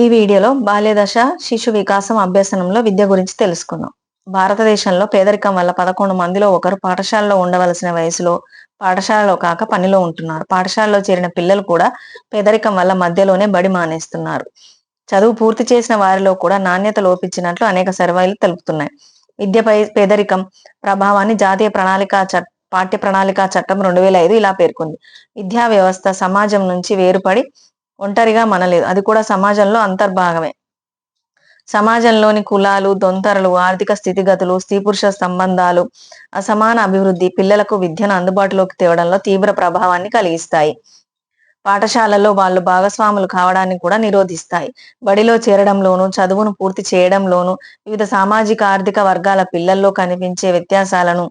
ఈ వీడియోలో బాల్యదశ శిశు వికాసం అభ్యసనంలో విద్య గురించి తెలుసుకుందాం. భారతదేశంలో పేదరికం వల్ల 11 మందిలో ఒకరు పాఠశాలలో ఉండవలసిన వయసులో పాఠశాలలో కాక పనిలో ఉంటున్నారు. పాఠశాలలో చేరిన పిల్లలు కూడా పేదరికం వల్ల మధ్యలోనే బడి మానేస్తున్నారు. చదువు పూర్తి చేసిన వారిలో కూడా నాణ్యత లోపించినట్లు అనేక సర్వేలు తెలుపుతున్నాయి. విద్యపై పేదరికం ప్రభావాన్ని జాతీయ పాఠ్య ప్రణాళిక చట్టం 2005 ఇలా పేర్కొంది. విద్యా వ్యవస్థ సమాజం నుంచి వేరుపడి ఒంటరిగా మనలేదు, అది కూడా సమాజంలో అంతర్భాగమే. సమాజంలోని కులాలు, దొంతరలు, ఆర్థిక స్థితిగతులు, స్త్రీ పురుష సంబంధాలు, అసమాన అభివృద్ధి పిల్లలకు విద్యను అందుబాటులోకి తేవడంలో తీవ్ర ప్రభావాన్ని కలిగిస్తాయి. పాఠశాలలో వాళ్ళు భాగస్వాములు కావడాన్ని కూడా నిరోధిస్తాయి. బడిలో చేరడంలోనూ, చదువును పూర్తి చేయడంలోనూ వివిధ సామాజిక ఆర్థిక వర్గాల పిల్లల్లో కనిపించే వ్యత్యాసాలను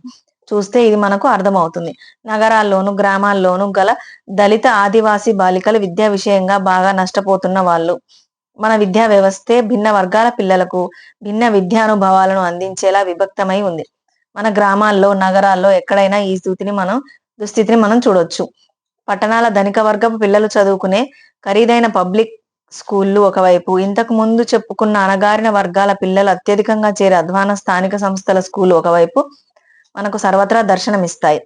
చూస్తే ఇది మనకు అర్థమవుతుంది. నగరాల్లోను, గ్రామాల్లోనూ గల దళిత, ఆదివాసీ బాలికలు విద్యా విషయంగా బాగా నష్టపోతున్న వాళ్ళు. మన విద్యా వ్యవస్థే భిన్న వర్గాల పిల్లలకు భిన్న విద్యానుభవాలను అందించేలా విభక్తమై ఉంది. మన గ్రామాల్లో, నగరాల్లో ఎక్కడైనా ఈ దుస్థితిని మనం చూడొచ్చు. పట్టణాల ధనిక వర్గపు పిల్లలు చదువుకునే ఖరీదైన పబ్లిక్ స్కూళ్ళు ఒకవైపు, ఇంతకు ముందు చెప్పుకున్న అణగారిన వర్గాల పిల్లలు అత్యధికంగా చేరే అధ్వాన స్థానిక సంస్థల స్కూళ్ళు ఒకవైపు మనకు సర్వత్రా దర్శనమిస్తాయి.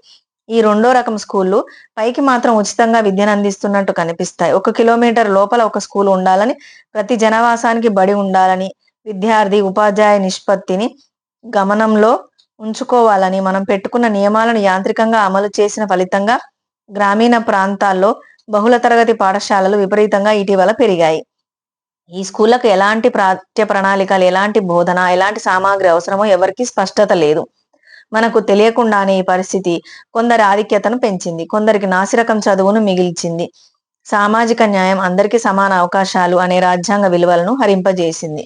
ఈ రెండో రకం స్కూళ్ళు పైకి మాత్రం ఉచితంగా విద్యను అందిస్తున్నట్టు కనిపిస్తాయి. 1 కిలోమీటర్ లోపల ఒక స్కూల్ ఉండాలని, ప్రతి జనవాసానికి బడి ఉండాలని, విద్యార్థి ఉపాధ్యాయ నిష్పత్తిని గమనంలో ఉంచుకోవాలని మనం పెట్టుకున్న నియమాలను యాంత్రికంగా అమలు చేసిన ఫలితంగా గ్రామీణ ప్రాంతాల్లో బహుళ తరగతి పాఠశాలలు విపరీతంగా ఇటీవల పెరిగాయి. ఈ స్కూళ్లకు ఎలాంటి పాఠ్య ప్రణాళికలు, ఎలాంటి బోధన, ఎలాంటి సామాగ్రి అవసరమో ఎవరికీ స్పష్టత లేదు. మనకు తెలియకుండానే ఈ పరిస్థితి కొందరి ఆధిక్యతను పెంచింది, కొందరికి నాసిరకం చదువును మిగిల్చింది. సామాజిక న్యాయం, అందరికీ సమాన అవకాశాలు అనే రాజ్యాంగ విలువలను హరింపజేసింది.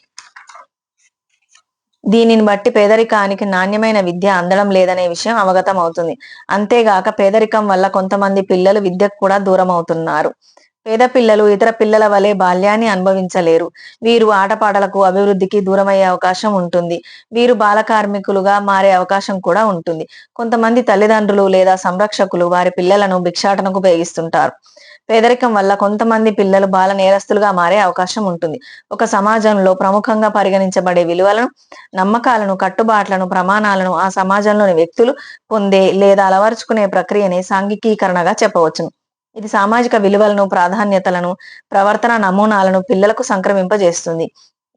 దీనిని బట్టి పేదరికానికి నాణ్యమైన విద్య అందడం లేదనే విషయం అవగతం అవుతుంది. అంతేగాక పేదరికం వల్ల కొంతమంది పిల్లలు విద్యకు కూడా దూరం అవుతున్నారు. పేద పిల్లలు ఇతర పిల్లల వలె బాల్యాన్ని అనుభవించలేరు. వీరు ఆటపాటలకు, అభివృద్ధికి దూరమయ్యే అవకాశం ఉంటుంది. వీరు బాల కార్మికులుగా మారే అవకాశం కూడా ఉంటుంది. కొంతమంది తల్లిదండ్రులు లేదా సంరక్షకులు వారి పిల్లలను భిక్షాటనకు ఉపయోగిస్తుంటారు. పేదరికం వల్ల కొంతమంది పిల్లలు బాల నేరస్తులుగా మారే అవకాశం ఉంటుంది. ఒక సమాజంలో ప్రముఖంగా పరిగణించబడే విలువలను, నమ్మకాలను, కట్టుబాట్లను, ప్రమాణాలను ఆ సమాజంలోని వ్యక్తులు పొందే లేదా అలవరుచుకునే ప్రక్రియనే సాంఘికీకరణగా చెప్పవచ్చును. ఇది సామాజిక విలువలను, ప్రాధాన్యతలను, ప్రవర్తన నమూనాలను పిల్లలకు సంక్రమింపజేస్తుంది.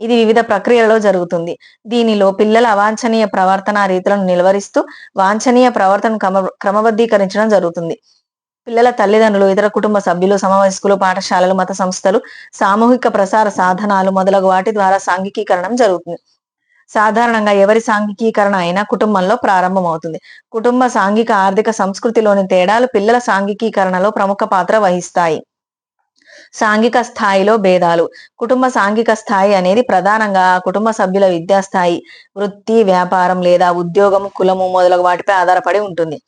ఇది వివిధ ప్రక్రియలలో జరుగుతుంది. దీనిలో పిల్లల అవాంఛనీయ ప్రవర్తన రీతులను నిలువరిస్తూ వాంఛనీయ ప్రవర్తనను క్రమబద్ధీకరించడం జరుగుతుంది. పిల్లల తల్లిదండ్రులు, ఇతర కుటుంబ సభ్యులు, సమవయస్కులు, పాఠశాలలు, మత సంస్థలు, సామూహిక ప్రసార సాధనాలు మొదలగు వాటి ద్వారా సాంఘికీకరణం జరుగుతుంది. సాధారణంగా ఎవరి సాంఘికీకరణ అయినా కుటుంబంలో ప్రారంభమవుతుంది. కుటుంబ సాంఘిక, ఆర్థిక, సంస్కృతిలోని తేడాలు పిల్లల సాంఘికీకరణలో ప్రముఖ పాత్ర వహిస్తాయి. సాంఘిక స్థాయిలో భేదాలు. కుటుంబ సాంఘిక స్థాయి అనేది ప్రధానంగా ఆ కుటుంబ సభ్యుల విద్యాస్థాయి, వృత్తి, వ్యాపారం లేదా ఉద్యోగము, కులము మొదలగు వాటిపై ఆధారపడి ఉంటుంది.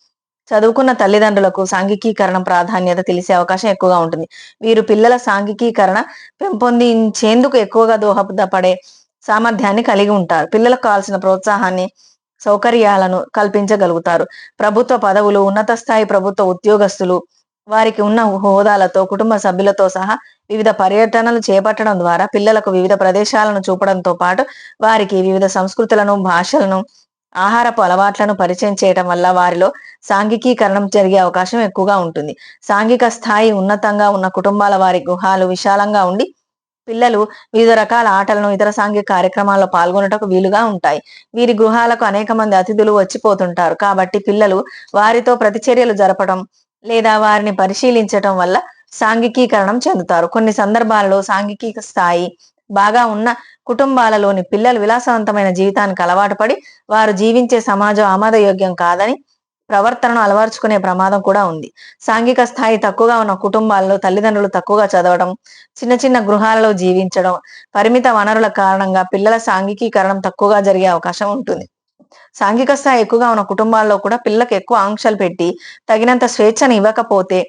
చదువుకున్న తల్లిదండ్రులకు సాంఘికీకరణ ప్రాధాన్యత తెలిసే అవకాశం ఎక్కువగా ఉంటుంది. వీరు పిల్లల సాంఘికీకరణ పెంపొందించేందుకు ఎక్కువగా దోహదపడే సామర్థ్యాన్ని కలిగి ఉంటారు. పిల్లలకు కావాల్సిన ప్రోత్సాహాన్ని, సౌకర్యాలను కల్పించగలుగుతారు. ప్రభుత్వ పదవులు, ఉన్నత స్థాయి ప్రభుత్వ ఉద్యోగస్తులు వారికి ఉన్న హోదాలతో, కుటుంబ సభ్యులతో సహా వివిధ పర్యటనలు చేపట్టడం ద్వారా పిల్లలకు వివిధ ప్రదేశాలను చూపడంతో పాటు వారికి వివిధ సంస్కృతులను, భాషలను, ఆహారపు అలవాట్లను పరిచయం చేయటం వల్ల వారిలో సాంఘికీకరణం జరిగే అవకాశం ఎక్కువగా ఉంటుంది. సాంఘిక స్థాయి ఉన్నతంగా ఉన్న కుటుంబాల వారి గృహాలు విశాలంగా ఉండి పిల్లలు వివిధ రకాల ఆటలను, ఇతర సాంఘిక కార్యక్రమాల్లో పాల్గొనటకు వీలుగా ఉంటాయి. వీరి గృహాలకు అనేక మంది అతిథులు వచ్చిపోతుంటారు. కాబట్టి పిల్లలు వారితో ప్రతిచర్యలు జరపడం లేదా వారిని పరిశీలించటం వల్ల సాంఘికీకరణం చెందుతారు. కొన్ని సందర్భాలలో సాంఘిక స్థాయి బాగా ఉన్న కుటుంబాలలోని పిల్లలు విలాసవంతమైన జీవితానికి అలవాటు పడి వారు జీవించే సమాజం ఆమోదయోగ్యం కాదని ప్రవర్తనను అలవర్చుకునే ప్రమాదం కూడా ఉంది. సాంఘిక స్థాయి తక్కువగా ఉన్న కుటుంబాల్లో తల్లిదండ్రులు తక్కువగా చదవడం, చిన్న చిన్న గృహాలలో జీవించడం, పరిమిత వనరుల కారణంగా పిల్లల సాంఘికీకరణం తక్కువగా జరిగే అవకాశం ఉంటుంది. సాంఘిక స్థాయి ఎక్కువగా ఉన్న కుటుంబాల్లో కూడా పిల్లలకు ఎక్కువ ఆంక్షలు పెట్టి తగినంత స్వేచ్ఛను ఇవ్వకపోతే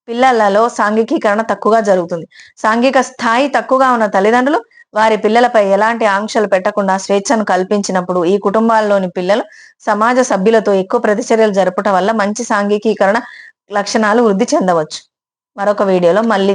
పిల్లలలో సాంఘికీకరణ తక్కువగా జరుగుతుంది. సాంఘిక స్థాయి తక్కువగా ఉన్న తల్లిదండ్రులు వారి పిల్లలపై ఎలాంటి ఆంక్షలు పెట్టకుండా స్వేచ్ఛను కల్పించినప్పుడు ఈ కుటుంబాల్లోని పిల్లలు సమాజ సభ్యులతో ఎక్కువ ప్రతిచర్యలు జరపడం వల్ల మంచి సాంఘికీకరణ లక్షణాలు వృద్ధి చెందవచ్చు. మరొక వీడియోలో మళ్ళీ